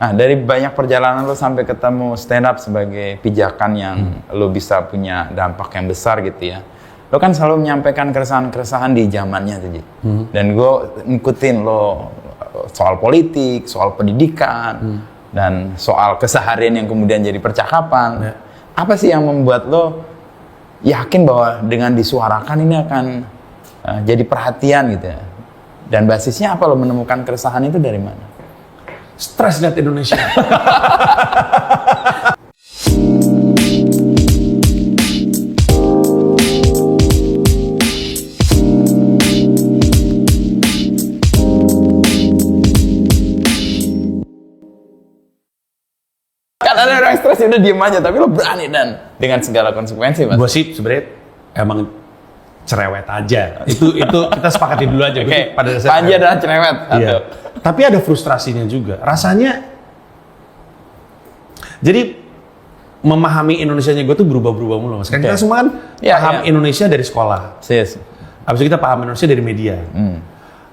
Nah, dari banyak perjalanan lo sampai ketemu stand up sebagai pijakan yang lo bisa punya dampak yang besar gitu ya. Lo kan selalu menyampaikan keresahan-keresahan di zamannya tuh, Ji. Dan gue ngikutin lo soal politik, soal pendidikan, dan soal keseharian yang kemudian jadi percakapan. Apa sih yang membuat lo yakin bahwa dengan disuarakan ini akan jadi perhatian gitu ya? Dan basisnya apa lo menemukan keresahan itu dari mana? Stres lihat Indonesia. Kan ada orang stres udah diem aja, tapi lo berani dan dengan segala konsekuensi, Mas. Gue sih sebenarnya emang cerewet aja. Itu kita sepakati dulu aja. Oke, Pada dasarnya Panji adalah cerewet. Iya. Tapi ada frustrasinya juga. Rasanya, jadi memahami Indonesianya gue tuh berubah-berubah mulu, Mas. Kan kita semua kan paham Indonesia dari sekolah. Sis. Habis itu kita paham Indonesia dari media.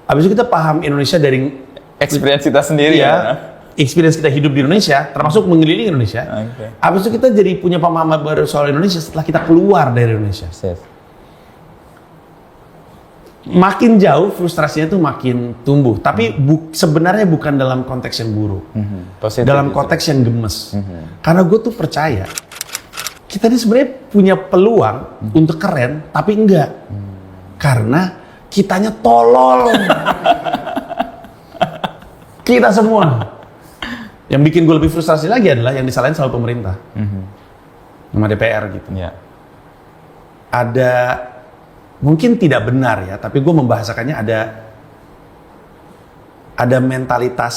Habis itu kita paham Indonesia dari Experience kita sendiri ya. Experience kita hidup di Indonesia, termasuk mengelilingi Indonesia. Habis itu kita jadi punya pemahaman baru soal Indonesia setelah kita keluar dari Indonesia. Sis. Makin jauh frustrasinya tuh makin tumbuh, tapi sebenarnya bukan dalam konteks yang buruk, dalam konteks yang gemes. Karena gue tuh percaya kita ini sebenarnya punya peluang untuk keren, tapi enggak, karena kitanya tolol. Kita semua. Yang bikin gue lebih frustrasi lagi adalah yang disalahin selalu pemerintah, sama DPR gitu. Ada mungkin tidak benar ya, tapi gue membahasakannya ada mentalitas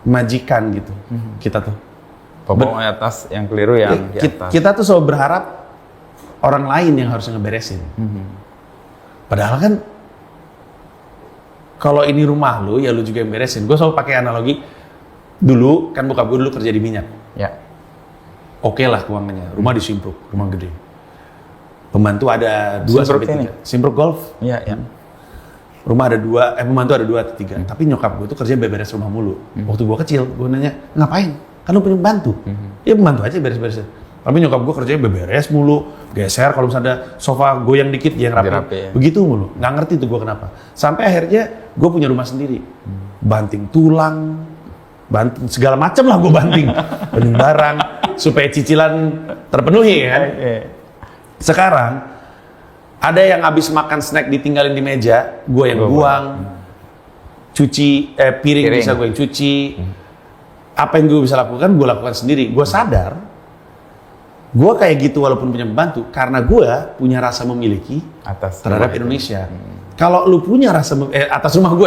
majikan gitu. Kita tuh Pokoknya atas yang keliru yang di atas. Kita tuh selalu berharap orang lain yang harusnya ngeberesin. Padahal kan kalau ini rumah lu, ya lu juga yang beresin. Gue selalu pakai analogi, dulu kan bokap gue dulu kerja di minyak. Oke lah keuangannya, rumah di Simpruk, rumah gede. Pembantu ada 2 sampai 3. Simpruk Golf. Rumah ada 2, pembantu ada 2 atau 3. Tapi nyokap gue tuh kerja beres rumah mulu. Waktu gue kecil, gue nanya, ngapain? Kan lu punya pembantu. Ya pembantu aja beres-beres. Tapi nyokap gue kerjanya beberes mulu, geser kalau misalnya ada sofa goyang dikit dia yang rapi. Begitu mulu. Nggak ngerti tuh gue kenapa. Sampai akhirnya gue punya rumah sendiri. Banting tulang, banting segala macam lah gue banting. Banting barang supaya cicilan terpenuhi kan. Sekarang ada yang habis makan snack ditinggalin di meja, gue yang buang. Cuci piring bisa gue yang cuci. Apa yang gue bisa lakukan, gue lakukan sendiri. Gue sadar, gue kayak gitu walaupun punya pembantu, karena gue punya rasa memiliki terhadap Indonesia. Kalau lu punya rasa atas rumah gue,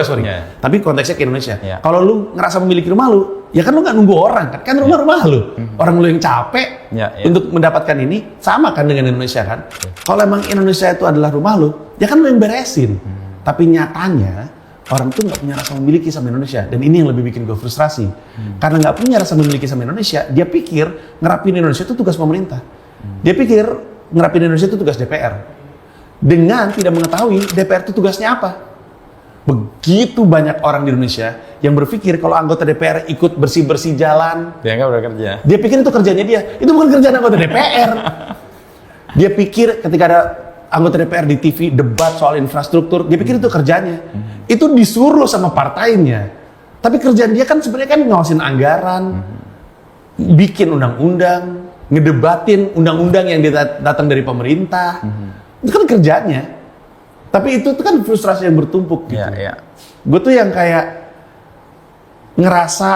tapi konteksnya ke Indonesia. Kalau lu ngerasa memiliki rumah lu, ya kan lu nggak nunggu orang kan rumah lu. Orang lu yang capek untuk mendapatkan ini, sama kan dengan Indonesia kan. Kalau emang Indonesia itu adalah rumah lu, ya kan lu yang beresin. Tapi nyatanya orang tuh nggak punya rasa memiliki sama Indonesia, dan ini yang lebih bikin gue frustrasi. Karena nggak punya rasa memiliki sama Indonesia, dia pikir ngerapin Indonesia itu tugas pemerintah. Dia pikir ngerapin Indonesia itu tugas DPR. Dengan tidak mengetahui DPR itu tugasnya apa. Begitu banyak orang di Indonesia yang berpikir kalau anggota DPR ikut bersih-bersih jalan, dia nggak bekerja. Dia pikir itu kerjanya dia. Itu bukan kerjaan anggota DPR. Dia pikir ketika ada anggota DPR di TV debat soal infrastruktur, dia pikir itu kerjanya. Itu disuruh sama partainya. Tapi kerjaan dia kan sebenarnya kan ngawasin anggaran, bikin undang-undang, ngedebatin undang-undang yang datang dari pemerintah. Itu kan kerjanya. Tapi itu tuh kan frustrasi yang bertumpuk gitu. Gue tuh yang kayak ngerasa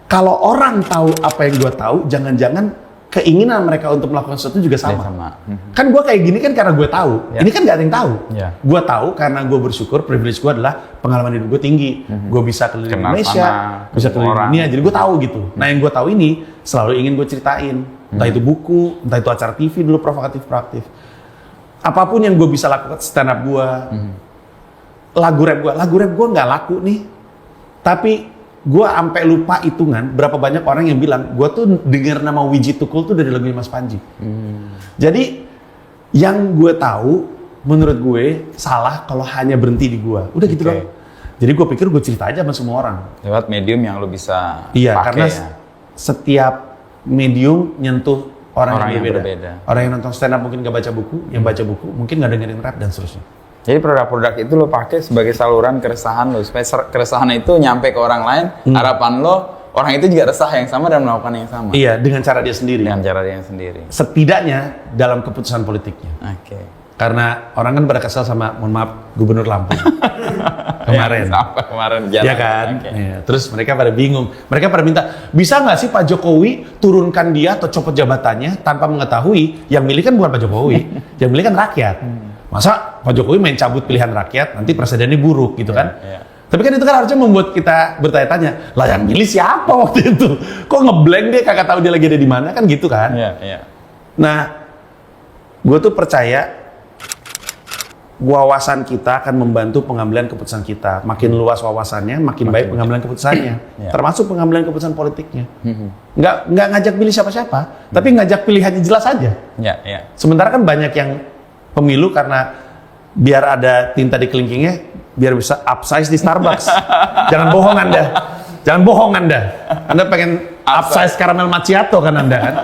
kalau orang tahu apa yang gue tahu, jangan-jangan keinginan mereka untuk melakukan sesuatu juga sama. Kan gue kayak gini kan karena gue tahu. Ini kan gak ada yang tahu. Gue tahu karena gue bersyukur, privilege gue adalah pengalaman hidup gue tinggi. Gue bisa keliling Indonesia, bisa keliling dunia. Jadi gue tahu gitu. Nah yang gue tahu ini selalu ingin gue ceritain. Entah itu buku, entah itu acara TV dulu provokatif. Apapun yang gue bisa lakukan, stand up gue, lagu rap gue nggak laku nih. Tapi gue sampai lupa hitungan berapa banyak orang yang bilang gue tuh denger nama Wiji Tukul tuh dari lagunya Mas Panji. Jadi yang gue tahu menurut gue salah kalau hanya berhenti di gue. Udah gitu doang. Jadi gue pikir gue cerita aja sama semua orang. Lewat medium yang lo bisa Iya, pakai karena ya. setiap medium nyentuh orang yang berbeda. berbeda. Orang yang nonton stand up mungkin gak baca buku, yang baca buku mungkin gak dengerin rap dan seterusnya. Jadi produk-produk itu lo pakai sebagai saluran keresahan lo, supaya keresahan itu nyampe ke orang lain. Harapan lo, orang itu juga resah yang sama dan melakukan yang sama. Iya, dengan cara dia sendiri. Dengan cara dia sendiri. Setidaknya dalam keputusan politiknya. Oke. Karena orang kan pada kesel sama, mohon maaf, Gubernur Lampung. Kemarin. Sampai kemarin jalan. Ya kan? Oke. Ya, terus mereka pada bingung. Mereka pada minta, bisa nggak sih Pak Jokowi turunkan dia atau copot jabatannya tanpa mengetahui yang milih kan bukan Pak Jokowi, yang milih kan rakyat. Masa Pak Jokowi main cabut pilihan rakyat, nanti presidennya buruk gitu kan? Iya. Tapi kan itu kan harusnya membuat kita bertanya-tanya, lah yang milih siapa waktu itu? Kok ngeblank dia, kagak tahu dia lagi ada di mana, kan gitu kan? Iya, iya. Nah, gue tuh percaya wawasan kita akan membantu pengambilan keputusan kita. Makin luas wawasannya, makin baik pengambilan keputusannya. Ya. Termasuk pengambilan keputusan politiknya. Nggak ngajak pilih siapa-siapa, tapi ngajak pilihannya jelas aja. Iya, iya. Sementara kan banyak yang pemilu karena biar ada tinta di kelingkingnya, biar bisa upsize di Starbucks. Jangan bohong Anda. Jangan bohong Anda. Anda pengen upsize caramel macchiato kan Anda kan?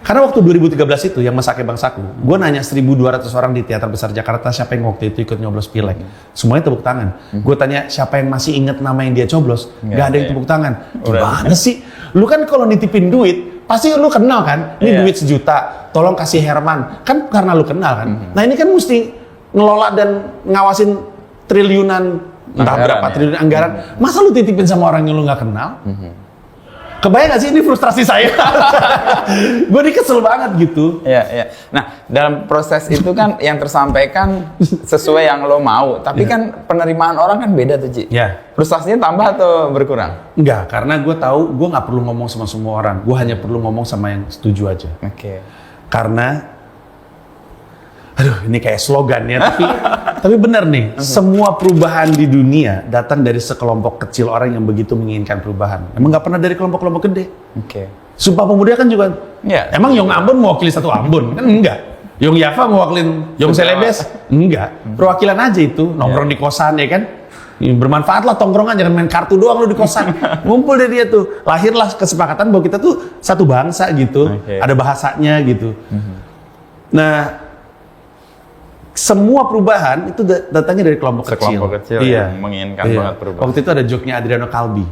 Karena waktu 2013 itu yang Mesake Bangsaku, gue nanya 1.200 orang di Teater Besar Jakarta siapa yang waktu itu ikut nyoblos pileg. Semuanya tepuk tangan. Gue tanya siapa yang masih inget nama yang dia coblos, gak ada yang tepuk tangan. Gimana sih? Lu kan kalau nitipin duit, pasti lu kenal kan? Ini duit 1 juta, tolong kasih Herman. Kan karena lu kenal kan? Nah ini kan mesti ngelola dan ngawasin triliunan, entah berapa triliun anggaran. Masa lu titipin sama orang yang lu gak kenal? Kebayang gak sih ini frustrasi saya? Gue ini kesel banget gitu. Iya, iya. Nah, dalam proses itu kan yang tersampaikan sesuai yang lo mau, tapi kan penerimaan orang kan beda tuh, Ci. Ya. Frustasinya tambah atau berkurang? Enggak, karena gue tahu gue nggak perlu ngomong sama semua orang. Gue hanya perlu ngomong sama yang setuju aja. Oke. Karena, aduh ini kayak slogan ya, tapi benar nih. Semua perubahan di dunia datang dari sekelompok kecil orang yang begitu menginginkan perubahan. Emang nggak pernah dari kelompok-kelompok gede. Oke. Sumpah Pemuda kan juga. Ya. Emang Yong Ambon mewakili satu Ambon kan enggak. Yong Yava mewakilin Yong Celebes enggak. Perwakilan aja itu nongkrong di kosan ya kan. Bermanfaatlah tongkrongan, jangan main kartu doang lu di kosan. Ngumpul deh dia tuh. Lahirlah kesepakatan bahwa kita tuh satu bangsa gitu. Ada bahasanya gitu. Nah, semua perubahan itu datangnya dari kelompok kecil yang menginginkan banget perubahan. Waktu itu ada joke-nya Adriano Calbi.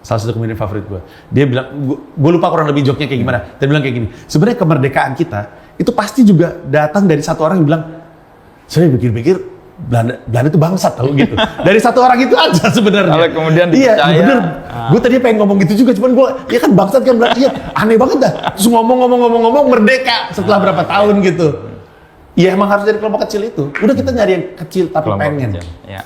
Salah satu komedian favorit gue. Dia bilang, gue lupa kurang lebih joke-nya kayak gimana. Dia bilang kayak gini, sebenarnya kemerdekaan kita itu pasti juga datang dari satu orang yang bilang, saya pikir-pikir Belanda itu bangsat tau gitu. Dari satu orang itu aja sebenarnya. Kalau kemudian dipercaya. Iya, bener. Gue tadi pengen ngomong gitu juga, cuman gue, ya kan bangsat kan berarti ya aneh banget dah. Terus ngomong merdeka setelah berapa tahun gitu. Iya emang harus dari kelompok kecil itu. Udah kita nyari yang kecil tapi Kelompok pengen. kecil, ya.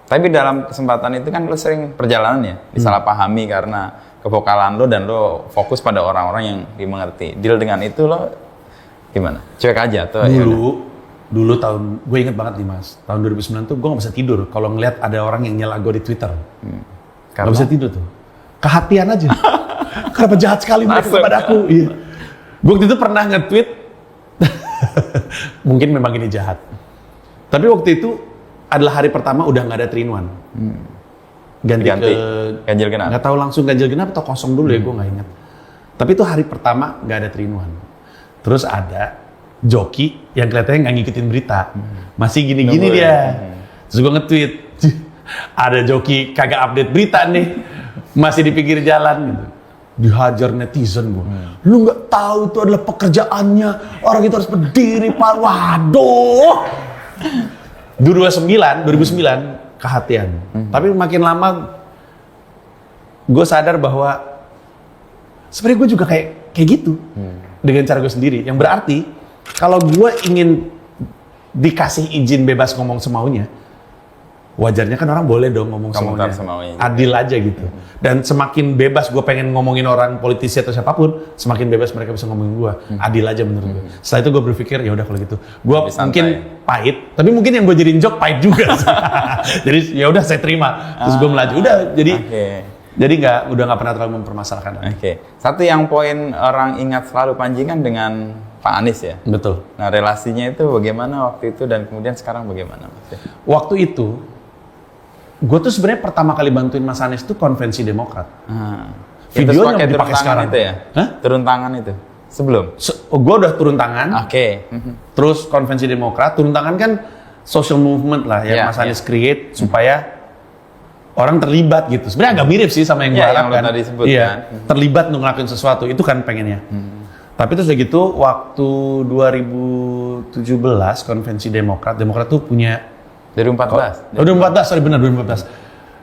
Tapi dalam kesempatan itu kan lo sering perjalanan ya, disalahpahami karena kevokalan lo dan lo fokus pada orang-orang yang dimengerti. Deal dengan itu lo gimana? Cuek aja tuh. Dulu tahun, gue inget banget nih Mas, tahun 2009 tuh gue gak bisa tidur kalau ngeliat ada orang yang nyela gue di Twitter. Gak bisa tidur tuh. Kehatian aja. Kenapa jahat sekali mereka kepada aku. Iya. Gue waktu itu pernah nge-tweet, mungkin memang ini jahat. Tapi waktu itu adalah hari pertama udah nggak ada 3-in-1. Ganti ke ganjil genap. Nggak tahu langsung ganjil genap atau kosong dulu ya, gue nggak ingat. Tapi itu hari pertama nggak ada 3-in-1. Terus ada joki yang kelihatannya nggak ngikutin berita, masih gini-gini dia. Terus gue nge-tweet, ada joki kagak update berita nih, masih di pinggir jalan gitu. Dihajar netizen gue. Lu nggak tahu itu adalah pekerjaannya, orang itu harus berdiri Pak. Waduh. 2009 kehatian. Tapi makin lama gue sadar bahwa sebenarnya gue juga kayak gitu dengan cara gue sendiri. Yang berarti kalau gue ingin dikasih izin bebas ngomong semaunya, wajarnya kan orang boleh dong ngomong semaunya. Adil aja gitu. Dan semakin bebas gue pengen ngomongin orang politisi atau siapapun, semakin bebas mereka bisa ngomongin gue. Adil aja menurut gue. Setelah itu gue berpikir ya udah kalau gitu, gue mungkin pahit, tapi mungkin yang gue jadiin joke pahit juga. Jadi ya udah saya terima. Terus gue melaju. Udah jadi udah nggak pernah terlalu mempermasalahkan. Satu yang poin orang ingat selalu Panjingan dengan Pak Anies ya. Betul. Nah relasinya itu bagaimana waktu itu dan kemudian sekarang bagaimana Mas? Waktu itu gue tuh sebenarnya pertama kali bantuin Mas Anies tuh konvensi Demokrat. Videonya yang dipakai sekarang itu ya? Hah? Turun tangan itu? Sebelum? Gue udah turun tangan. Oke. Terus konvensi Demokrat, turun tangan kan social movement lah yang Mas Anies create supaya orang terlibat gitu. Sebenarnya agak mirip sih sama yang gue harapkan. Yang tadi sebut iya, kan. terlibat untuk ngelakuin sesuatu, itu kan pengennya. Tapi terus udah gitu, waktu 2017 konvensi Demokrat tuh punya 2014. 2014, sorry benar 2014.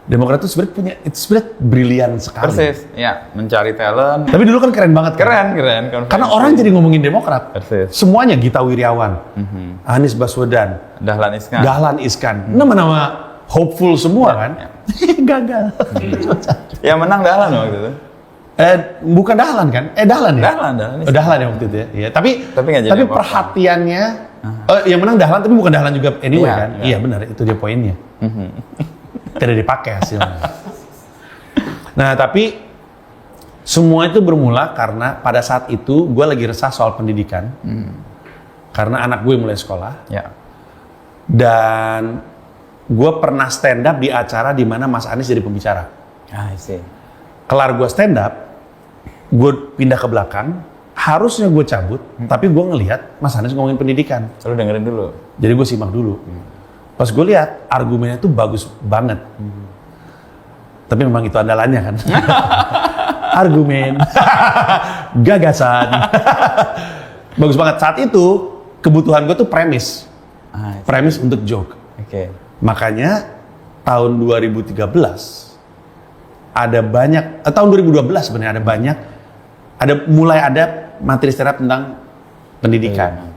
Demokrat tuh sebenarnya punya, itu sebenarnya brilian sekali. Persis, ya, mencari talent. Tapi dulu kan keren banget kan? Keren. Karena orang jadi ngomongin Demokrat. Persis. Semuanya Gita Wirjawan, Anies Baswedan, Dahlan Iskan. Nama-nama hopeful semua kan? Gagal. Ya menang Dahlan waktu itu. Bukan Dahlan kan? Dahlan ya? Dahlan. Dahlan ya waktu itu ya. Iya, tapi nggak jadi apa-apa. perhatiannya yang menang Dahlan tapi bukan Dahlan juga anyway kan? Iya benar, itu dia poinnya. Tidak dipakai hasilnya. Nah, tapi semua itu bermula karena pada saat itu gue lagi resah soal pendidikan. Karena anak gue mulai sekolah. Ya. Dan gue pernah stand up di acara di mana Mas Anies jadi pembicara. I see. Kelar gue stand up, gue pindah ke belakang, harusnya gue cabut, tapi gue ngelihat Mas Anies ngomongin pendidikan. Lu dengerin dulu. Jadi gue simak dulu. Pas gue lihat argumennya tuh bagus banget. Tapi memang itu andalannya kan. Argumen, gagasan. Bagus banget. Saat itu kebutuhan gue tuh premis. Premis untuk joke. Oke. Makanya tahun 2013 ada banyak, tahun 2012 sebenarnya mulai ada materi stand up tentang pendidikan.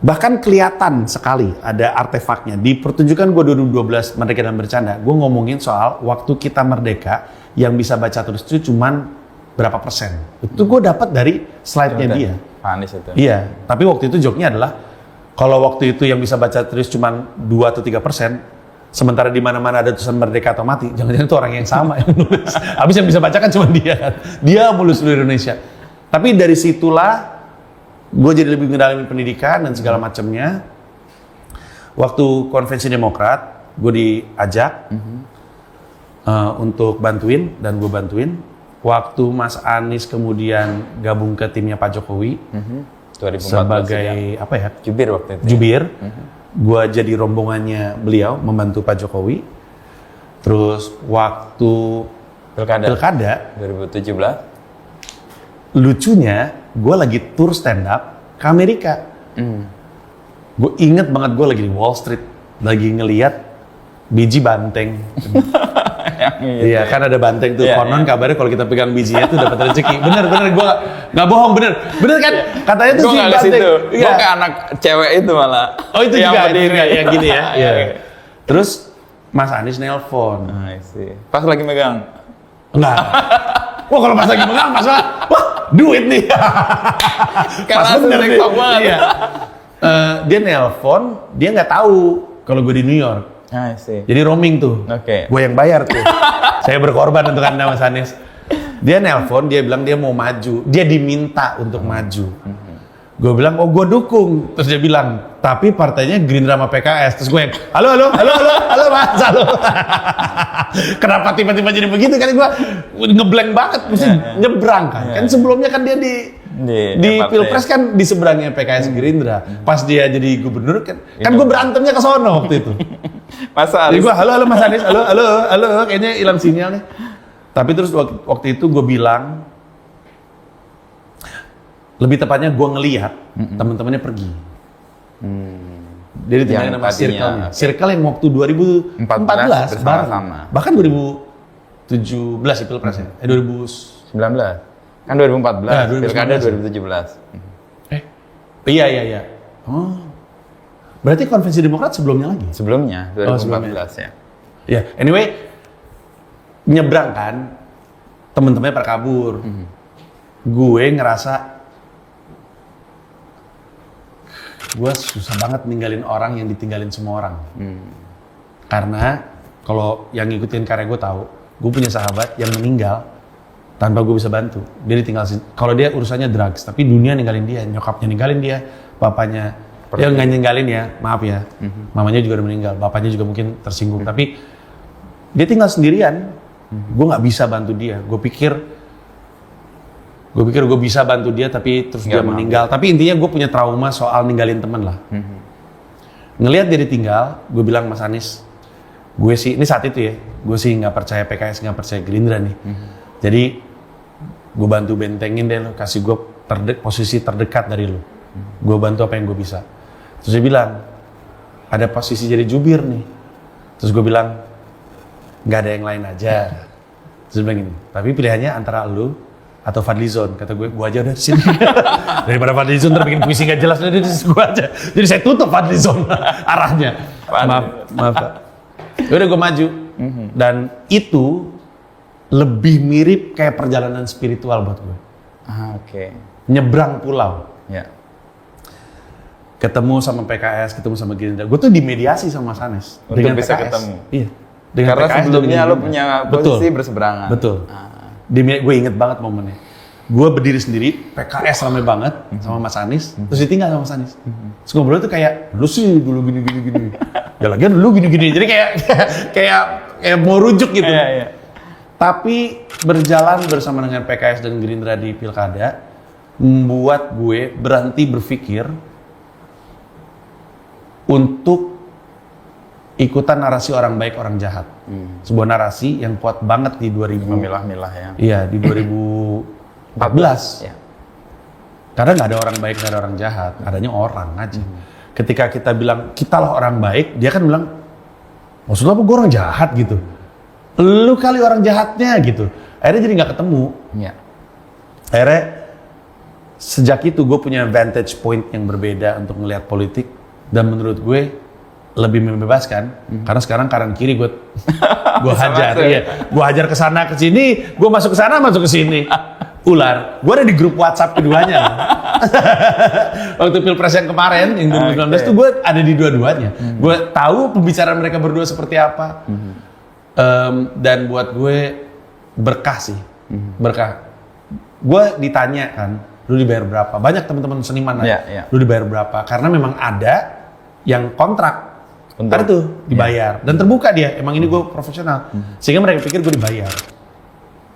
Bahkan kelihatan sekali ada artefaknya. Di pertunjukan gue 2012 Merdeka dan Bercanda, gue ngomongin soal waktu kita merdeka yang bisa baca tulis itu cuman berapa persen. Itu gue dapat dari slide-nya dia. Anies itu. Iya, tapi waktu itu joke-nya adalah kalau waktu itu yang bisa baca tulis cuman 2 atau 3%, sementara di mana-mana ada tulisan merdeka atau mati, jangan-jangan itu orang yang sama yang nulis. Habis yang bisa baca kan cuma dia kan. Dia mulus seluruh Indonesia. Tapi dari situlah gue jadi lebih ngedalamin pendidikan dan segala macamnya. Waktu konvensi Demokrat, gue diajak untuk bantuin dan gue bantuin. Waktu Mas Anies kemudian gabung ke timnya Pak Jokowi 2014 sebagai ya. apa ya? Jubir waktu itu. Jubir. Gue jadi rombongannya beliau membantu Pak Jokowi. Terus waktu Pilkada 2017. Lucunya, gue lagi tour stand up ke Amerika. Gue inget banget gue lagi di Wall Street, lagi ngeliat biji banteng. Iya, kan ada banteng tuh. Konon kabarnya kalau kita pegang bijinya tuh dapat rezeki. Bener, gue nggak bohong, bener kan? Katanya tuh si banteng. Gue ke anak cewek itu malah. Oh itu yang juga, berdiri. yang gini ya. Iya. Terus Mas Anies nelpon. Pas lagi megang. Enggak. Wah kalau pas lagi megang masalah, wah duit nih. Karena bener nih. Iya. Dia nelpon, dia nggak tahu kalau gue di New York. Jadi roaming tuh. Gue yang bayar tuh. Saya berkorban untuk Anda Mas Anies. Dia nelpon, dia bilang dia mau maju. Dia diminta untuk maju. Gue bilang, oh gue dukung. Terus dia bilang, tapi partainya Gerindra sama PKS. Terus gue yang, halo Mas, halo. Kenapa tiba-tiba jadi begitu? Kan gue ngeblank banget, mesti nyebrang kan. Kan sebelumnya kan dia di Pilpres kan di seberangnya PKS Gerindra. Pas dia jadi gubernur kan gue berantemnya ke sono waktu itu. Jadi gue, halo Mas Anies, halo, kayaknya hilang sinyal nih. Tapi terus waktu itu gue bilang, lebih tepatnya gue ngelihat teman-temannya pergi. Dia ditinggalin sama circle-nya. Circle yang waktu 2014 bareng. Bahkan 2017 ya Pilpres ya? 2019. Kan 2014, Pilkada 2017. Iya. Oh. Berarti konvensi Demokrat sebelumnya lagi? Sebelumnya, 2014 ya. Ya, anyway, nyebrang kan, temen-temennya pada kabur. Gue ngerasa, gue susah banget ninggalin orang yang ditinggalin semua orang. Karena kalau yang ngikutin karya gue tahu, gue punya sahabat yang meninggal tanpa gue bisa bantu. Dia ditinggal, kalau dia urusannya drugs, tapi dunia ninggalin dia, nyokapnya ninggalin dia, papanya Ya nggak ninggalin ya, maaf ya. Mamanya juga udah meninggal, bapaknya juga mungkin tersinggung. Tapi dia tinggal sendirian. Gue nggak bisa bantu dia. Gue pikir gue bisa bantu dia, tapi terus dia meninggal. Tapi intinya gue punya trauma soal ninggalin teman lah. Ngelihat dia ditinggal, gue bilang Mas Anies, gue sih ini saat itu ya, gue sih nggak percaya PKS, nggak percaya Gerindra nih. Jadi gue bantu bentengin deh lo, kasih gue posisi terdekat dari lo. Gue bantu apa yang gue bisa. Terus dia bilang, ada posisi jadi jubir nih. Terus gue bilang, nggak ada yang lain aja. Terus dia bilang gini, tapi pilihannya antara lu atau Fadlizon. Kata gue aja udah di sini. Daripada Fadlizon terbikin puisi nggak jelas, udah di gue aja. Jadi saya tutup Fadlizon arahnya. Maaf Pak. Udah gue maju. Dan itu lebih mirip kayak perjalanan spiritual buat gue. Oke. Nyebrang pulau. Ya. Ketemu sama PKS, ketemu sama Gerindra. Gue tuh dimediasi sama Mas Anies. Untuk dengan bisa PKS. ketemu. Iya. Dengan Karena PKS sebelumnya lo punya posisi berseberangan. Betul. Gue inget banget momennya. Gue berdiri sendiri, PKS ramai banget sama Mas Anies, terus ditinggal sama Mas Anies. Terus ngobrol tuh kayak, lu sih dulu gini. Ya lagian dulu gini. Jadi kayak mau rujuk gitu. Iya. Tapi berjalan bersama dengan PKS dan Gerindra di Pilkada, membuat gue berhenti berpikir untuk ikutan narasi orang baik, orang jahat. Sebuah narasi yang kuat banget di 2000. Memilah-milah ya. Iya, di 2014. Ya. Karena nggak ada orang baik, nggak ada orang jahat. Adanya orang aja. Ketika kita bilang, kita lah orang baik, dia kan bilang, maksudnya apa gue orang jahat gitu? Lu kali orang jahatnya gitu. Akhirnya jadi nggak ketemu. Ya. Akhirnya, sejak itu gue punya vantage point yang berbeda untuk melihat politik. Dan menurut gue, lebih membebaskan. Karena sekarang kanan kiri gue hajar. Iya. Gue hajar ke sana ke sini, gue masuk ke sana, masuk ke sini. Ular. Gue ada di grup WhatsApp keduanya. Waktu Pilpres yang kemarin, yang 2019 tuh gue ada di dua-duanya. Gue tahu pembicaraan mereka berdua seperti apa. Dan buat gue berkah sih. Berkah. Gue ditanya kan, lu dibayar berapa? Banyak teman-teman seniman lu dibayar berapa? Karena memang ada yang kontrak. Kan itu dibayar. Dan terbuka dia, emang ini gue profesional. Sehingga mereka pikir gue dibayar.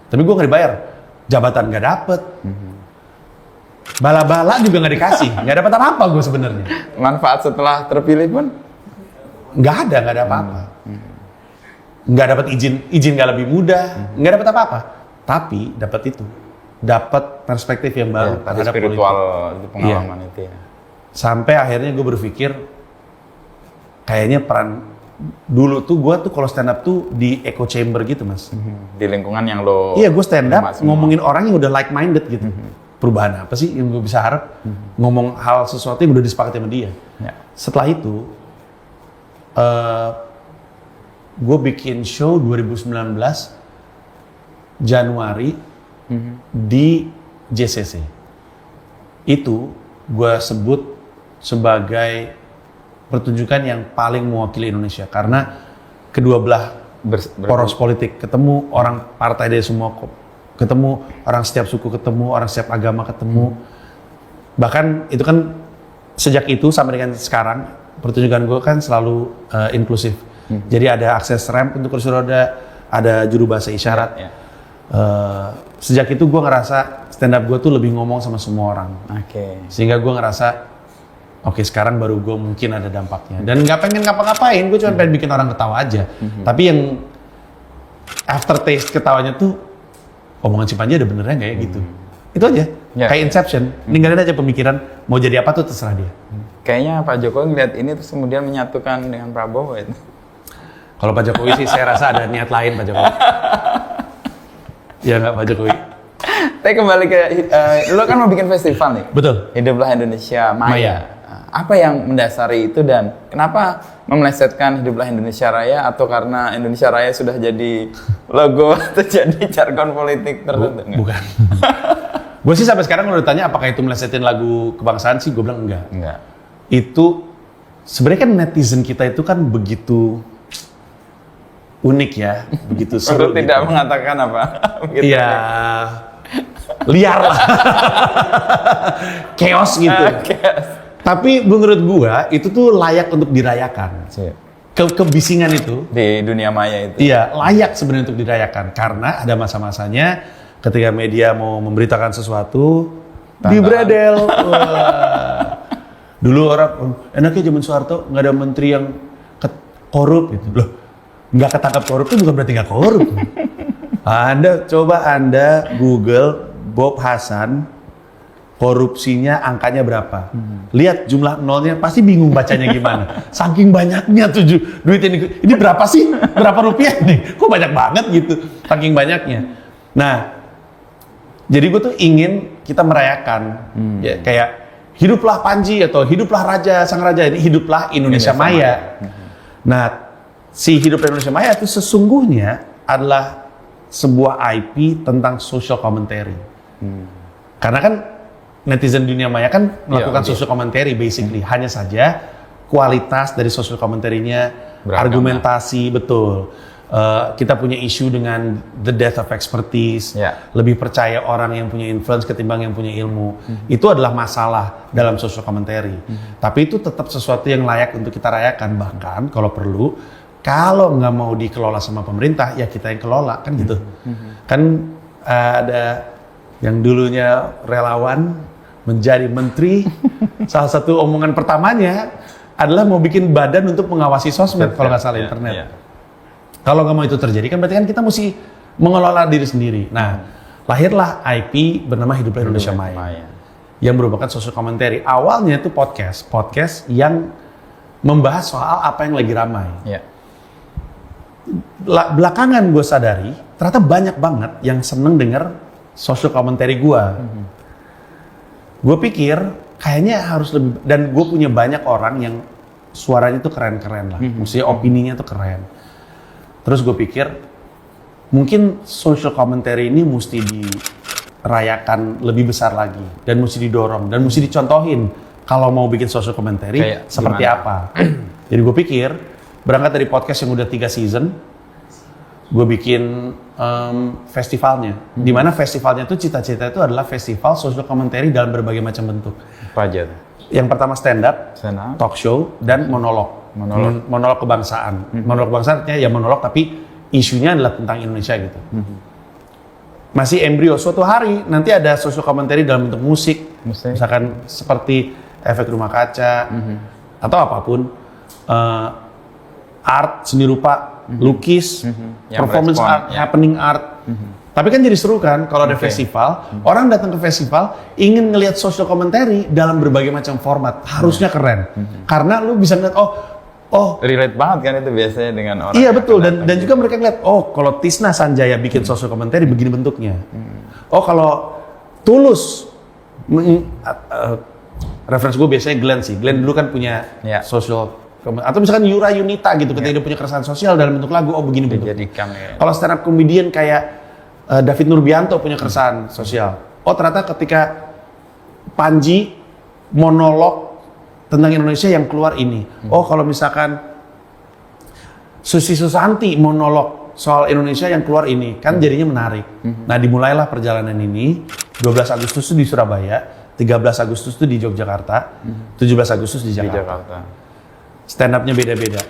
Tapi gue gak dibayar. Jabatan gak dapet. Bala-bala juga gak dikasih. Gak dapet apa-apa gue sebenarnya. Manfaat setelah terpilih pun? Gak ada apa-apa. Gak dapet izin gak lebih mudah. Gak dapet apa-apa. Tapi dapet itu. Dapet perspektif yang baru. Tadi spiritual itu pengalaman itu ya. Sampai akhirnya gue berpikir, kayaknya peran dulu tuh gue tuh kalau stand up tuh di echo chamber gitu Mas. Di lingkungan yang lo. Iya, gue stand up ngomongin orang yang udah like minded gitu. Perubahan apa sih yang gue bisa harap? Ngomong hal sesuatu yang udah disepakati sama dia. Ya. Setelah itu gue bikin show 2019 Januari di JCC. Itu gue sebut sebagai pertunjukan yang paling mewakili Indonesia karena kedua belah poros politik ketemu, orang partai dari semua ketemu, orang setiap suku ketemu, orang setiap agama ketemu. Bahkan itu kan sejak itu sampai dengan sekarang pertunjukan gue kan selalu inklusif. Jadi ada akses ramp untuk kursi roda, ada juru bahasa isyarat. Sejak itu gue ngerasa stand up gue tuh lebih ngomong sama semua orang. Sehingga gue ngerasa oke, sekarang baru gue mungkin ada dampaknya. Dan nggak pengen ngapa-ngapain, gue cuma pengen bikin orang ketawa aja. Tapi yang aftertaste ketawanya tuh, omongan si Panji ada benernya nggak ya gitu. Itu aja, kayak Inception. Ninggalin aja pemikiran, mau jadi apa tuh terserah dia. Kayaknya Pak Jokowi ngeliat ini terus kemudian menyatukan dengan Prabowo itu. Kalau Pak Jokowi sih saya rasa ada niat lain Pak Jokowi. Ya nggak Pak Jokowi. Tapi kembali ke, lo kan mau bikin festival nih? Betul. Hiduplah Indonesia Maya. Apa yang mendasari itu dan kenapa memelesetkan Hiduplah Indonesia Raya atau karena Indonesia Raya sudah jadi logo atau jadi jargon politik tertentu? Bukan. Gue sih sampai sekarang kalau ditanya apakah itu melesetin lagu kebangsaan sih, gue bilang enggak. Itu sebenarnya kan netizen kita itu kan begitu unik ya, begitu seru. Untuk tidak mengatakan apa? Iya, liar lah, chaos gitu. Tapi menurut gua itu tuh layak untuk dirayakan. Siap. Kebisingan itu Di dunia maya itu. iya layak sebenarnya untuk dirayakan karena ada masa-masanya ketika media mau memberitakan sesuatu dibredel. Wah. Dulu orang enaknya zaman Soeharto nggak ada menteri yang korup gitu loh. Nggak ketangkap korup itu bukan berarti nggak korup. Anda Google Bob Hasan korupsinya angkanya berapa? Lihat jumlah nolnya pasti bingung bacanya gimana. Saking banyaknya duit ini berapa sih? Berapa rupiah nih? Kok banyak banget gitu? Saking banyaknya. Nah, jadi gue tuh ingin kita merayakan ya, kayak hiduplah Panji atau hiduplah sang raja ini, hiduplah Indonesia Maya. Nah, si hiduplah Indonesia Maya itu sesungguhnya adalah sebuah IP tentang social commentary. Karena kan netizen dunia maya kan melakukan social commentary basically. Hanya saja kualitas dari social commentary-nya, argumentasi, betul. Kita punya isu dengan the death of expertise, lebih percaya orang yang punya influence ketimbang yang punya ilmu. Itu adalah masalah dalam social commentary. Tapi itu tetap sesuatu yang layak untuk kita rayakan. Bahkan kalau perlu, kalau nggak mau dikelola sama pemerintah, ya kita yang kelola, kan gitu. Kan ada yang dulunya relawan menjadi menteri, salah satu omongan pertamanya adalah mau bikin badan untuk mengawasi sosmed kalau nggak salah internet. Kalau nggak mau itu terjadi kan berarti kan kita mesti mengelola diri sendiri. Nah, lahirlah IP bernama Hiduplah Indonesia Maya yang merupakan social commentary. Awalnya itu podcast yang membahas soal apa yang lagi ramai. Belakangan gue sadari ternyata banyak banget yang seneng denger social commentary gue. Gue pikir kayaknya harus lebih, dan gue punya banyak orang yang suaranya tuh keren-keren lah, maksudnya opininya tuh keren. Terus gue pikir mungkin social commentary ini mesti dirayakan lebih besar lagi dan mesti didorong dan mesti dicontohin kalau mau bikin social commentary kayak seperti gimana? Apa. Jadi gue pikir berangkat dari podcast yang udah 3 season, gue bikin festivalnya, di mana festivalnya tuh cita-cita itu adalah festival social commentary dalam berbagai macam bentuk. Apa aja? Yang pertama stand up, talk show, dan monolog kebangsaan. Monolog kebangsaan artinya ya monolog tapi isunya adalah tentang Indonesia gitu. Masih embrio, suatu hari nanti ada social commentary dalam bentuk musik. Misalkan seperti Efek Rumah Kaca atau apapun, art, seni rupa, lukis, performance art, happening art. Tapi kan jadi seru kan kalau ada festival, orang datang ke festival ingin ngelihat social commentary dalam berbagai macam format. Harusnya keren. Karena lu bisa ngeliat relate banget kan itu biasanya dengan orang. Iya betul, dan juga mereka ngeliat kalau Tisna Sanjaya bikin social commentary begini bentuknya. Kalau Tulus reference gue biasanya Glenn sih. Glenn dulu kan punya social, atau misalkan Yura Yunita gitu, ketika dia punya keresahan sosial dalam bentuk lagu, begini bentuknya. Kalau stand up comedian kayak David Nurbianto punya keresahan sosial. Ternyata ketika Panji monolog tentang Indonesia yang keluar ini. Kalau misalkan Susi Susanti monolog soal Indonesia yang keluar ini, kan jadinya menarik. Nah, dimulailah perjalanan ini. 12 Agustus itu di Surabaya, 13 Agustus itu di Yogyakarta, 17 Agustus di Jakarta. Stand up-nya beda-beda,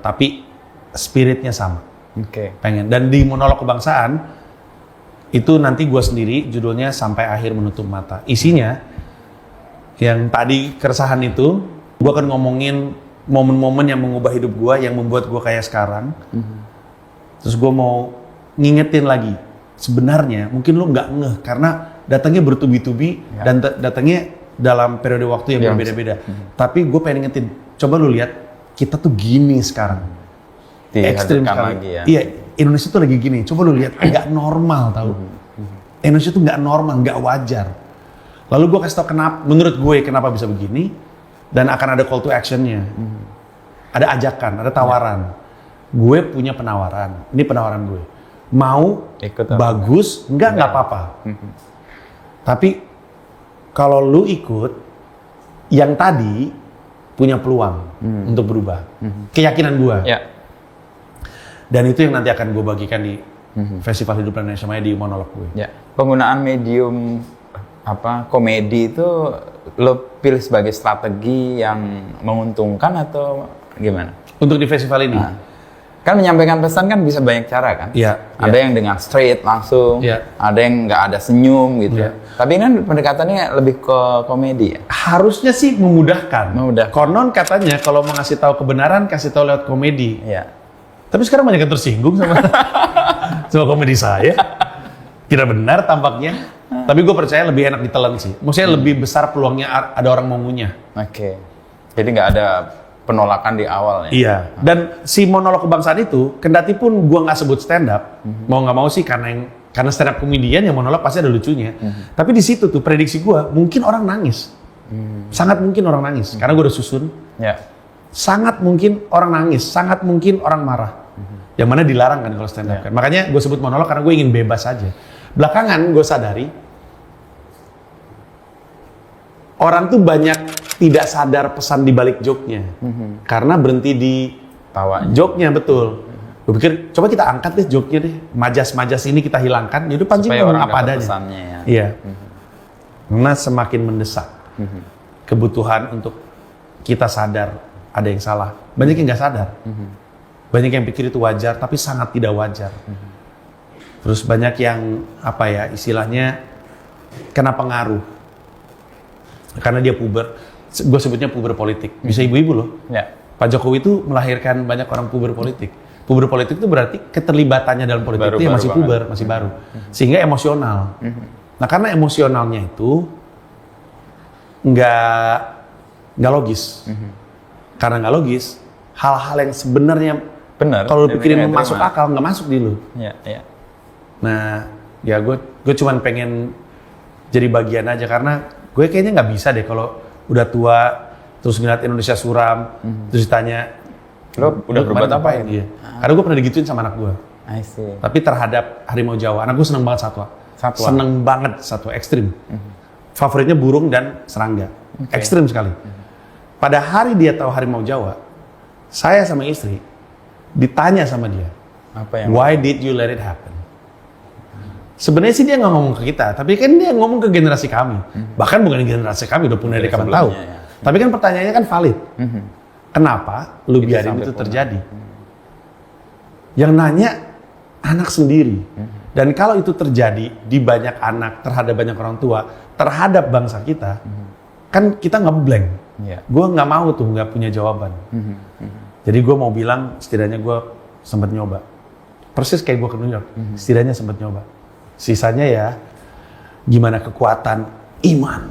tapi spiritnya sama. Pengen. Dan di monolog kebangsaan itu nanti gue sendiri judulnya Sampai Akhir Menutup Mata. Isinya yang tadi keresahan itu, gue akan ngomongin momen-momen yang mengubah hidup gue, yang membuat gue kayak sekarang. Terus gue mau ngingetin lagi, sebenarnya mungkin lo nggak ngeh karena datangnya bertubi-tubi dan datangnya dalam periode waktu yang berbeda-beda. Tapi gue pengen ngingetin, coba lu lihat, kita tuh gini sekarang. Ekstrim sekali. Lagi ya. Iya, Indonesia tuh lagi gini. Coba lu lihat, nggak normal tau. Indonesia tuh nggak normal, nggak wajar. Lalu gue kasih tau menurut gue kenapa bisa begini, dan akan ada call to action-nya. Ada ajakan, ada tawaran. Gue punya penawaran. Ini penawaran gue. Mau ikut bagus, nggak apa-apa. Tapi kalau lu ikut, yang tadi punya peluang untuk berubah. Keyakinan gue. Dan itu yang nanti akan gue bagikan di Festival Hidup Indonesia Maya di monolog gue. Penggunaan medium komedi itu lo pilih sebagai strategi yang menguntungkan atau gimana? Untuk di festival ini? Kan menyampaikan pesan kan bisa banyak cara kan? Iya. Ada yang dengan straight langsung, ada yang nggak ada senyum gitu. Tapi kan pendekatannya lebih ke komedi ya? Harusnya sih memudahkan. Konon katanya kalau mau ngasih tahu kebenaran, kasih tahu lewat komedi. Iya. Tapi sekarang banyak yang tersinggung sama sama komedi saya. Tidak benar tampaknya. Tapi gue percaya lebih enak ditelan sih. Maksudnya lebih besar peluangnya ada orang mau ngunyah. Oke. Jadi nggak ada penolakan di awal ya? Iya. Dan si monolog kebangsaan itu, kendati pun gue nggak sebut stand up, mau nggak mau sih karena stand up komedian yang monolog pasti ada lucunya. Tapi di situ tuh prediksi gue, mungkin orang nangis. Sangat mungkin orang nangis. Karena gue udah susun. Ya. Sangat mungkin orang nangis. Sangat mungkin orang marah. Yang mana dilarang kan kalau stand up kan. Makanya gue sebut monolog karena gue ingin bebas aja. Belakangan gue sadari, orang tuh banyak tidak sadar pesan di balik joke-nya. Karena berhenti di tawa joke-nya, betul. Gue pikir, coba kita angkat deh joke-nya deh. Majas-majas ini kita hilangkan, jadi Panji ngomong apa adanya. Pesannya, ya. Iya. Karena semakin mendesak kebutuhan untuk kita sadar ada yang salah. Banyak yang nggak sadar. Banyak yang pikir itu wajar, tapi sangat tidak wajar. Terus banyak yang, apa ya, istilahnya kena pengaruh. Karena dia puber. Gue sebutnya puber politik. Bisa ibu-ibu loh. Ya. Pak Jokowi itu melahirkan banyak orang puber politik. Puber politik itu berarti keterlibatannya dalam politik itu masih puber, masih baru. Sehingga emosional. Nah karena emosionalnya itu nggak logis. Karena nggak logis, hal-hal yang sebenarnya benar. Kalau lu pikirin masuk akal, nggak masuk di lu. Ya, ya. Nah, ya gue cuman pengen jadi bagian aja karena gue kayaknya nggak bisa deh kalau udah tua terus ngeliat Indonesia suram terus ditanya lo udah berbuat apa ya? Iya. Karena gue pernah digituin sama anak gue. I see. Tapi terhadap harimau Jawa, anak gue seneng banget satwa. Seneng banget satwa, ekstrim. Favoritnya burung dan serangga. Ekstrim sekali. Pada hari dia tahu harimau Jawa, saya sama istri ditanya sama dia, why did you let it happen? Sebenarnya sih dia nggak ngomong ke kita, tapi kan dia ngomong ke generasi kami. Bahkan bukan generasi kami, udah punya dari kapan tahu. Ya. Tapi kan pertanyaannya kan valid. Kenapa lu biarin itu terjadi? Yang nanya anak sendiri. Dan kalau itu terjadi di banyak anak, terhadap banyak orang tua, terhadap bangsa kita, kan kita ngeblank. Gue nggak mau tuh nggak punya jawaban. Jadi gue mau bilang, setidaknya gue sempat nyoba. Persis kayak gue ke New York, setidaknya sempat nyoba. Sisanya ya, gimana kekuatan iman.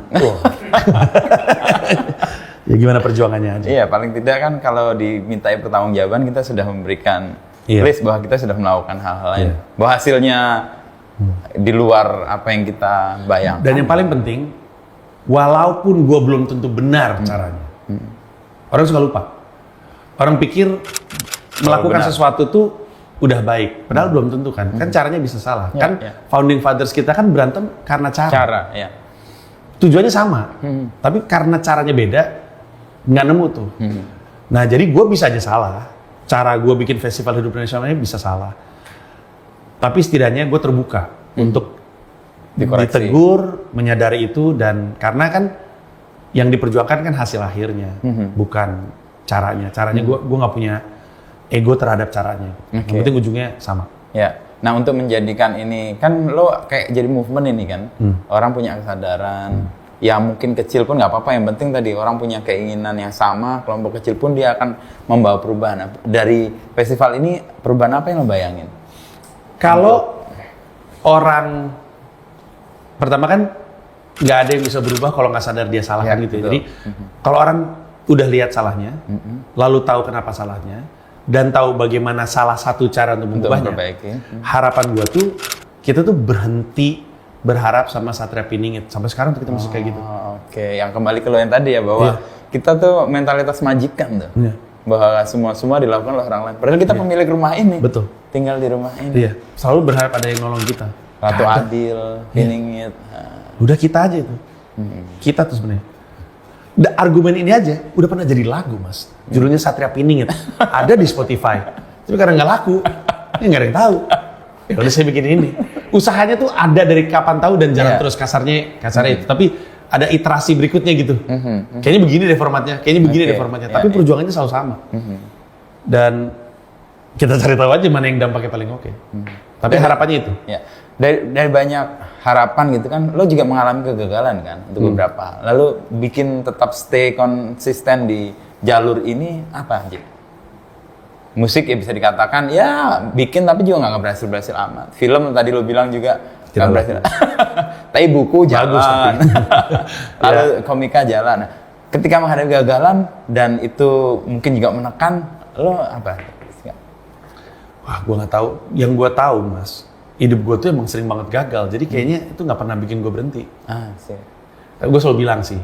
Ya gimana perjuangannya aja. Iya, paling tidak kan kalau dimintai pertanggungjawaban kita sudah memberikan list bahwa kita sudah melakukan hal-hal lain. Bahwa hasilnya di luar apa yang kita bayangkan. Dan yang paling penting, walaupun gue belum tentu benar caranya. Orang suka lupa. Orang pikir melakukan sesuatu tuh udah baik, padahal belum tentu kan. Kan caranya bisa salah. Kan founding fathers kita kan berantem karena cara. Tujuannya sama, tapi karena caranya beda, nggak nemu tuh. Nah jadi gue bisa aja salah. Cara gue bikin festival hidup nasionalnya bisa salah. Tapi setidaknya gue terbuka untuk ditegur, menyadari itu, dan karena kan yang diperjuangkan kan hasil akhirnya, bukan caranya. Caranya gue nggak punya ego terhadap caranya. Yang penting ujungnya sama. Ya. Nah untuk menjadikan ini kan lo kayak jadi movement ini kan, orang punya kesadaran. Ya mungkin kecil pun nggak apa-apa. Yang penting tadi orang punya keinginan yang sama. Kelompok kecil pun dia akan membawa perubahan. Nah, dari festival ini perubahan apa yang lo bayangin? Kalau orang pertama kan nggak ada yang bisa berubah kalau nggak sadar dia salah kan gitu. Jadi kalau orang udah lihat salahnya, lalu tahu kenapa salahnya, dan tahu bagaimana salah satu cara untuk mengubahnya. Harapan gue tuh, kita tuh berhenti berharap sama Satria Piningit. Sampai sekarang tuh kita masih kayak gitu. Oke, yang kembali ke lo yang tadi ya, bahwa kita tuh mentalitas majikan tuh. Bahwa semua dilakukan oleh orang lain. Padahal kita pemilik rumah ini. Betul. Tinggal di rumah ini. Selalu berharap ada yang nolong kita. Ratu Adil, Piningit. Udah kita aja itu. Kita tuh sebenarnya. Argumen ini aja udah pernah jadi lagu, Mas. Judulnya Satria Piningit. Ada di Spotify. Tapi karena nggak laku, ya nggak ada yang tahu. Ya udah saya bikin ini. Usahanya tuh ada dari kapan tahu dan jalan terus kasarnya itu. Tapi ada iterasi berikutnya gitu. Kayaknya begini deh formatnya, kayaknya begini deh formatnya. Tapi perjuangannya selalu sama. Dan kita cari tahu aja mana yang dampaknya paling oke. Tapi harapannya itu. Ya. Dari banyak harapan gitu kan, lo juga mengalami kegagalan kan untuk beberapa. Lalu bikin tetap stay konsisten di jalur ini apa, Jik? Musik ya bisa dikatakan ya bikin tapi juga nggak berhasil amat. Film tadi lo bilang juga nggak berhasil. Tapi buku jalan. Lalu komika jalan. Nah, ketika menghadapi kegagalan dan itu mungkin juga menekan, lo apa? Wah, gue nggak tahu. Yang gue tahu, Mas, hidup gue tuh emang sering banget gagal. Jadi kayaknya itu nggak pernah bikin gue berhenti. Sih. Gue selalu bilang sih,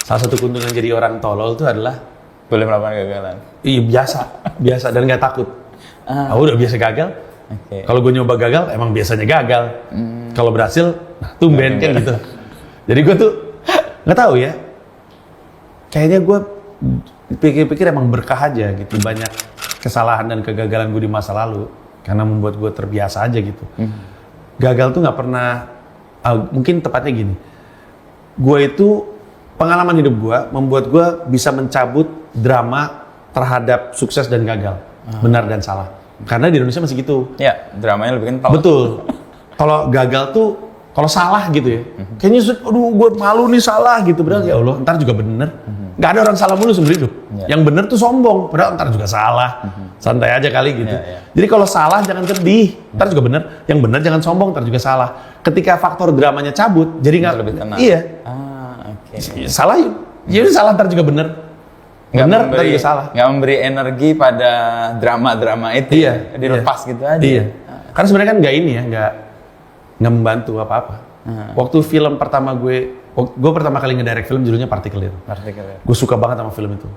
salah satu keuntungan jadi orang tolol itu adalah boleh melakukan kegagalan. Iya biasa dan nggak takut. Udah biasa gagal. Kalau gue nyoba gagal, emang biasanya gagal. Kalau berhasil, nah tumben kan gitu. Jadi gue tuh nggak tahu ya. Kayaknya gue pikir-pikir emang berkah aja gitu. Banyak kesalahan dan kegagalan gue di masa lalu karena membuat gue terbiasa aja gitu. Gagal tuh nggak pernah. Mungkin tepatnya gini. Gue itu pengalaman hidup gue membuat gue bisa mencabut drama terhadap sukses dan gagal, benar dan salah. Karena di Indonesia masih gitu. Ya, dramanya lebih kental. Betul. Kalau gagal tuh, kalau salah gitu ya, kayaknya, aduh gue malu nih salah gitu. Berarti ya Allah, ntar juga bener. Gak ada orang salah mulu seumur hidup. Yang bener tuh sombong, padahal ntar juga salah. Santai aja kali gitu. Jadi kalau salah jangan sedih, ntar juga bener. Yang bener jangan sombong, ntar juga salah. Ketika faktor dramanya cabut, jadi nggak lebih tenang. Iya. Salah yuk. Jadi salah ntar juga bener. Bener ntar juga salah. Nggak memberi energi pada drama-drama itu. Iya. Dilepas gitu aja. Iya. Karena sebenarnya kan nggak ini ya, nggak membantu apa-apa. Waktu film pertama gue pertama kali ngedirect film judulnya Partikelir. Gue suka banget sama film itu.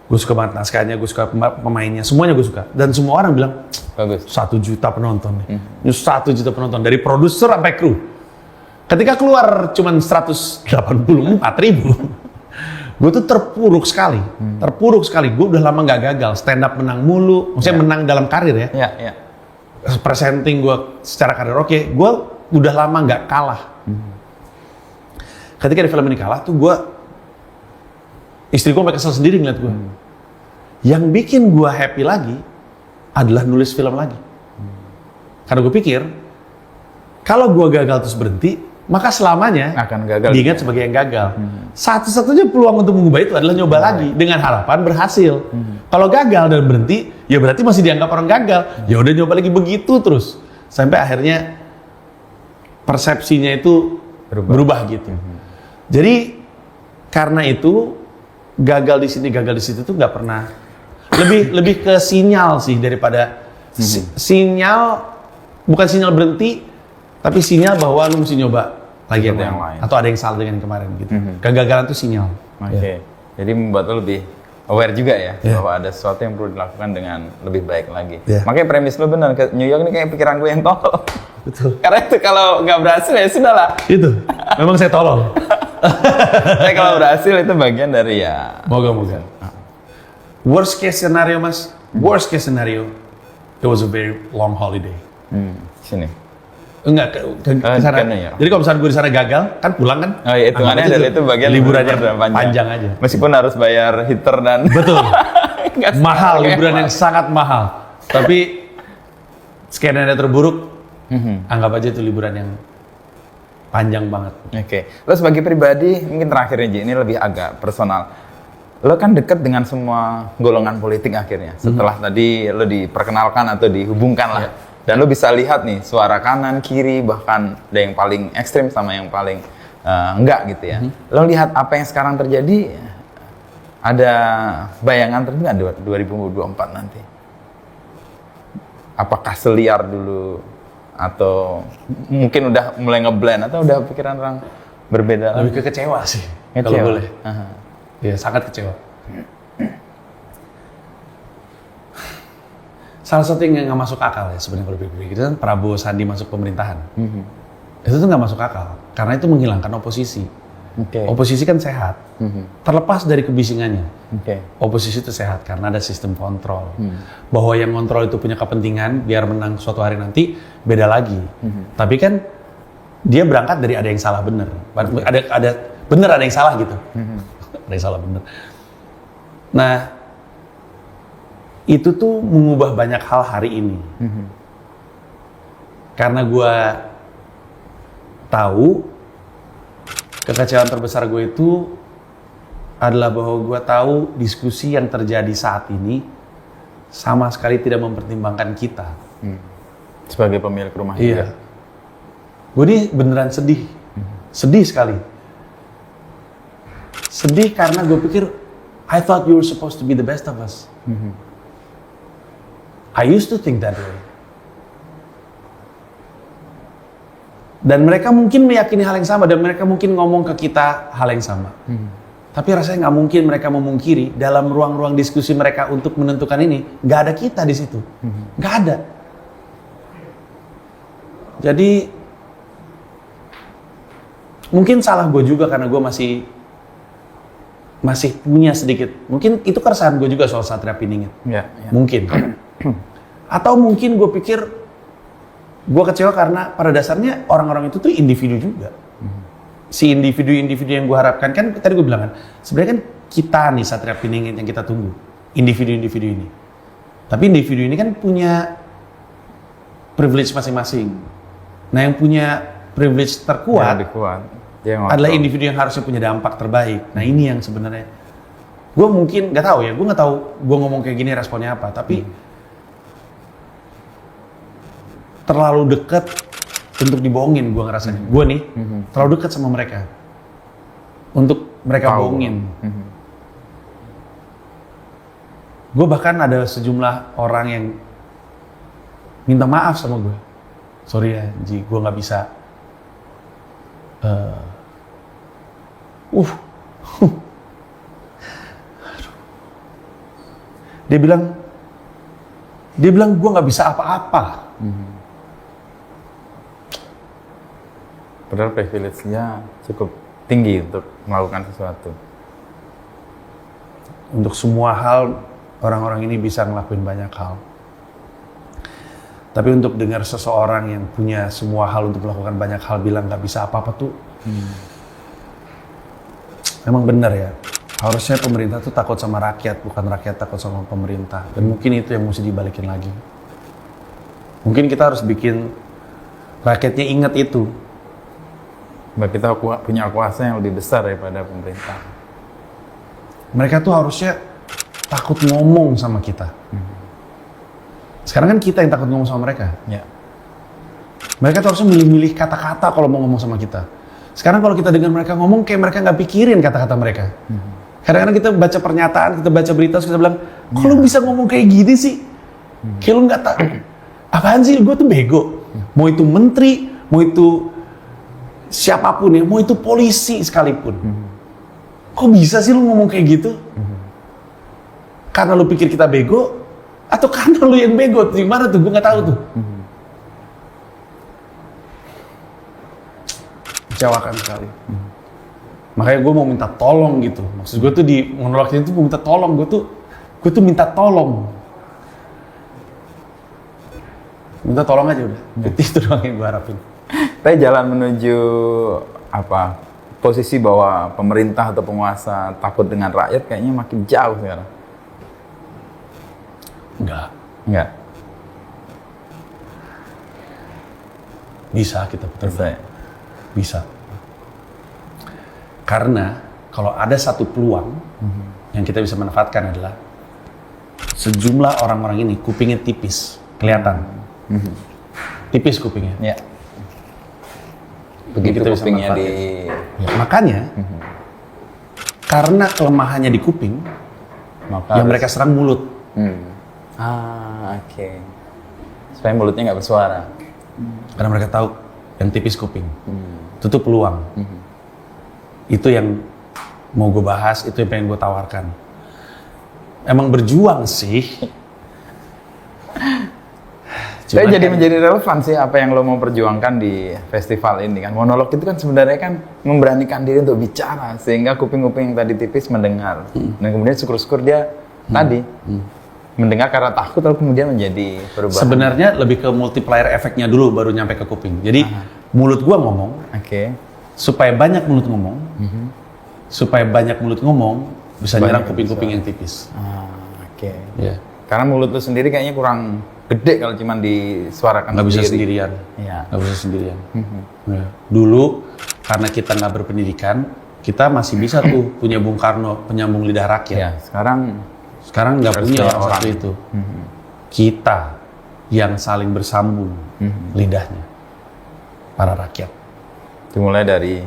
Gue suka banget naskahnya, gue suka pemainnya, semuanya gue suka. Dan semua orang bilang, bagus. 1 juta penonton nih. 1 juta penonton, dari produser sampai kru. Ketika keluar cuman 184.000, gue tuh terpuruk sekali. Terpuruk sekali. Gue udah lama nggak gagal, stand up menang mulu. Maksudnya menang dalam karir ya. Presenting gue secara karir oke. Gue udah lama nggak kalah. Ketika di film ini kalah tuh gue, istri gue sampai kesel sendiri ngeliat gue. Yang bikin gue happy lagi adalah nulis film lagi. Karena gue pikir kalau gue gagal terus berhenti, maka selamanya akan gagal. Diingat sebagai yang gagal. Satu-satunya peluang untuk mengubah itu adalah nyoba lagi dengan harapan berhasil. Kalau gagal dan berhenti, ya berarti masih dianggap orang gagal. Ya udah nyoba lagi begitu terus sampai akhirnya persepsinya itu berubah gitu. Jadi karena itu gagal di sini, gagal di situ tuh nggak pernah. Lebih ke sinyal sih daripada sinyal, bukan sinyal berhenti, tapi sinyal bahwa lu mesti nyoba lagi yang lain. Atau ada yang salah dengan kemarin gitu. Kegagalan itu sinyal. Jadi membuat lo lebih aware juga ya bahwa ada sesuatu yang perlu dilakukan dengan lebih baik lagi. Makanya premis lo benar, ke New York ini kayak pikiran gue yang tolol. Betul. Karena itu kalau nggak berhasil ya sudahlah. Itu. Memang saya tolol. Tapi kalau berhasil itu bagian dari ya. Moga-moga. Worst case scenario mas. Worst case scenario. It was a very long holiday. Sini. Enggak ke sana. Ya. Jadi kalau misalnya gue di sana gagal, kan pulang kan? Oh iya, hitungannya dari itu bagian liburannya panjang aja. Meskipun harus bayar heater dan betul. Mahal, liburan yang sangat mahal. Tapi skenario terburuk, anggap aja itu liburan yang panjang banget. Lo sebagai pribadi, mungkin terakhirnya Ji, ini lebih agak personal. Lo kan deket dengan semua golongan politik akhirnya. Setelah tadi lo diperkenalkan atau dihubungkan lah. Dan lo bisa lihat nih suara kanan, kiri, bahkan ada yang paling ekstrim sama yang paling enggak gitu ya. Lo lihat apa yang sekarang terjadi, ada bayangan tertentu nggak 2024 nanti? Apakah seliar dulu atau mungkin udah mulai ngeblend atau udah pikiran orang berbeda? Lebih ke kecewa sih, kalau boleh. Ya sangat kecewa. Salah satu yang nggak masuk akal ya sebenarnya kalau pikir-pikir kan Prabowo Sandi masuk pemerintahan. Itu tuh nggak masuk akal karena itu menghilangkan oposisi. Oposisi kan sehat, terlepas dari kebisingannya. Oposisi itu sehat karena ada sistem kontrol. Bahwa yang kontrol itu punya kepentingan biar menang suatu hari nanti beda lagi. Tapi kan dia berangkat dari ada yang salah bener. Ada bener ada yang salah gitu. Ada yang salah bener. Nah, itu tuh mengubah banyak hal hari ini. Karena gue tahu kekecewaan terbesar gue itu adalah bahwa gue tahu diskusi yang terjadi saat ini sama sekali tidak mempertimbangkan kita. Sebagai pemilik rumah Iya. Gue ini beneran sedih. Sedih sekali. Sedih karena gue pikir I thought you were supposed to be the best of us. I used to think that way. Dan mereka mungkin meyakini hal yang sama dan mereka mungkin ngomong ke kita hal yang sama. Tapi rasanya nggak mungkin mereka memungkiri dalam ruang-ruang diskusi mereka untuk menentukan ini, nggak ada kita di situ, nggak ada. Jadi mungkin salah gue juga karena gue masih punya sedikit. Mungkin itu keresahan gue juga soal Satria Piningit. Ya. Mungkin. Atau mungkin gue pikir gue kecewa karena pada dasarnya orang-orang itu tuh individu juga. Si individu-individu yang gue harapkan kan tadi gue bilang kan, sebenarnya kan kita nih Satria Piningit yang kita tunggu, individu-individu ini. Tapi individu ini kan punya privilege masing-masing. Nah yang punya privilege terkuat adalah individu yang harusnya punya dampak terbaik. Nah ini yang sebenarnya gue mungkin nggak tahu ya, gue nggak tahu gue ngomong kayak gini responnya apa, tapi terlalu dekat untuk dibohongin gue ngerasanya. Gue nih terlalu dekat sama mereka untuk mereka bohongin. Gue bahkan ada sejumlah orang yang minta maaf sama gue. Sorry ya Ji, gue nggak bisa. Dia bilang gue nggak bisa apa-apa. Padahal privilege-nya cukup tinggi untuk melakukan sesuatu. Untuk semua hal, orang-orang ini bisa ngelakuin banyak hal. Tapi untuk dengar seseorang yang punya semua hal untuk melakukan banyak hal bilang nggak bisa apa-apa tuh, memang benar ya. Harusnya pemerintah tuh takut sama rakyat, bukan rakyat takut sama pemerintah. Dan mungkin itu yang mesti dibalikin lagi. Mungkin kita harus bikin rakyatnya ingat itu. Bahwa kita punya kuasa yang lebih besar daripada pemerintah. Mereka tuh harusnya takut ngomong sama kita. Sekarang kan kita yang takut ngomong sama mereka. Ya. Mereka tuh harusnya milih-milih kata-kata kalau mau ngomong sama kita. Sekarang kalau kita dengar mereka ngomong, kayak mereka nggak pikirin kata-kata mereka. Kadang-kadang kita baca pernyataan, kita baca berita, terus kita bilang, kok lu bisa ngomong kayak gini sih? Kayak lu nggak tahu. Apaan sih? Gue tuh bego. Mau itu menteri, mau itu siapapun ya, mau itu polisi sekalipun. Kok bisa sih lu ngomong kayak gitu? Karena lu pikir kita bego, atau karena lu yang bego? Gimana tuh? Gue nggak tahu tuh. Kecewakan sekali. Makanya gue mau minta tolong gitu. Maksud gue tuh di monolog itu gue minta tolong. Gue tuh minta tolong. Minta tolong aja udah. Itu doang yang gue harapin. Tapi jalan menuju posisi bahwa pemerintah atau penguasa takut dengan rakyat kayaknya makin jauh sekarang. Enggak. Bisa kita putar. Bisa. Karena kalau ada satu peluang yang kita bisa manfaatkan adalah sejumlah orang-orang ini kupingnya tipis, kelihatan. Tipis kupingnya. Ya. Begitu kita kupingnya di... Ya, makanya, karena kelemahannya di kuping, yang mereka serang mulut. Oke. Supaya mulutnya nggak bersuara. Karena mereka tahu yang tipis kuping. Tutup peluang. Itu yang mau gue bahas, itu yang pengen gue tawarkan. Emang berjuang sih. Tapi jadi menjadi relevan sih apa yang lo mau perjuangkan di festival ini kan. Monolog itu kan sebenarnya kan memberanikan diri untuk bicara sehingga kuping-kuping yang tadi tipis mendengar. Dan kemudian syukur-syukur dia tadi mendengar karena takut lalu kemudian menjadi perubahan? Sebenarnya lebih ke multiplier efeknya dulu baru nyampe ke kuping. Jadi mulut gua ngomong, supaya banyak mulut ngomong, supaya banyak mulut ngomong bisa nyerang kuping-kuping yang tipis. Ya. Karena mulut lu sendiri kayaknya kurang gede kalau cuma disuarakan Nggak bisa sendiri. sendirian. Iya. Nggak bisa sendirian. Ya. Dulu karena kita nggak berpendidikan, kita masih bisa tuh punya Bung Karno penyambung lidah rakyat. Ya, Sekarang nggak harus punya kayak orang satu itu. Kita yang saling bersambung lidahnya para rakyat. Dimulai dari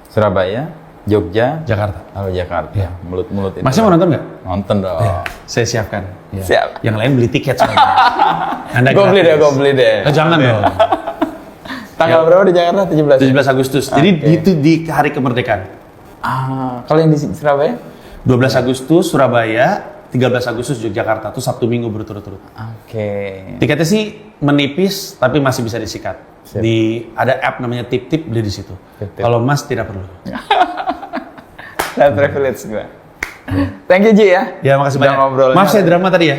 Surabaya, Jogja, Jakarta. lalu Jakarta. Ya. Mulut-mulut itu. Masih mau nonton nggak? Nonton dong. Ya, saya siapkan. Ya. Siap. Yang lain beli tiket soalnya. Anda Gue beli deh, gratis. gue beli deh. Jangan dong. Tanggal berapa di Jakarta? 17? 17 Agustus. Jadi itu di hari kemerdekaan. Kalau yang di Surabaya? 12 Agustus Surabaya, 13 Agustus Yogyakarta. Itu Sabtu Minggu berturut-turut. Tiketnya sih menipis tapi masih bisa disikat. Siap. Ada app namanya Tip-Tip, beli di situ. Tip-Tip. Kalau Mas tidak perlu. Nah, privilege gue. Thank you Ji ya. Ya, makasih Udah banyak. ngobrolnya. Maaf saya drama tadi ya.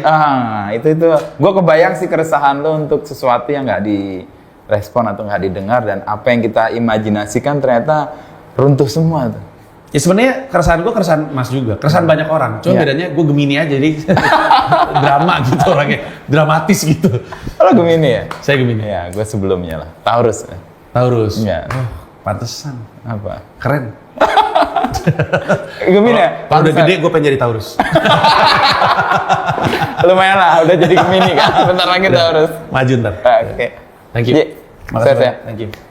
Itu. Gue kebayang sih keresahan lo untuk sesuatu yang nggak direspon atau nggak didengar dan apa yang kita imajinasikan ternyata runtuh semua tuh. Ya sebenarnya keresahan gue keresahan Mas juga, keresahan banyak orang. Cuma bedanya gue Gemini aja, jadi drama gitu orangnya, dramatis gitu. Kalau Gemini ya? Saya Gemini. Ya, gue sebelumnya lah. Taurus. Taurus. Iya. Oh, pantesan. Apa? Keren. Gemini ya? Kalau udah gede gue pengen jadi Taurus. Lumayan lah, udah jadi Gemini kan. Bentar lagi Taurus. Maju ntar. Oke. Thank you. Ji, Makasih sukses ya. banyak. Thank you.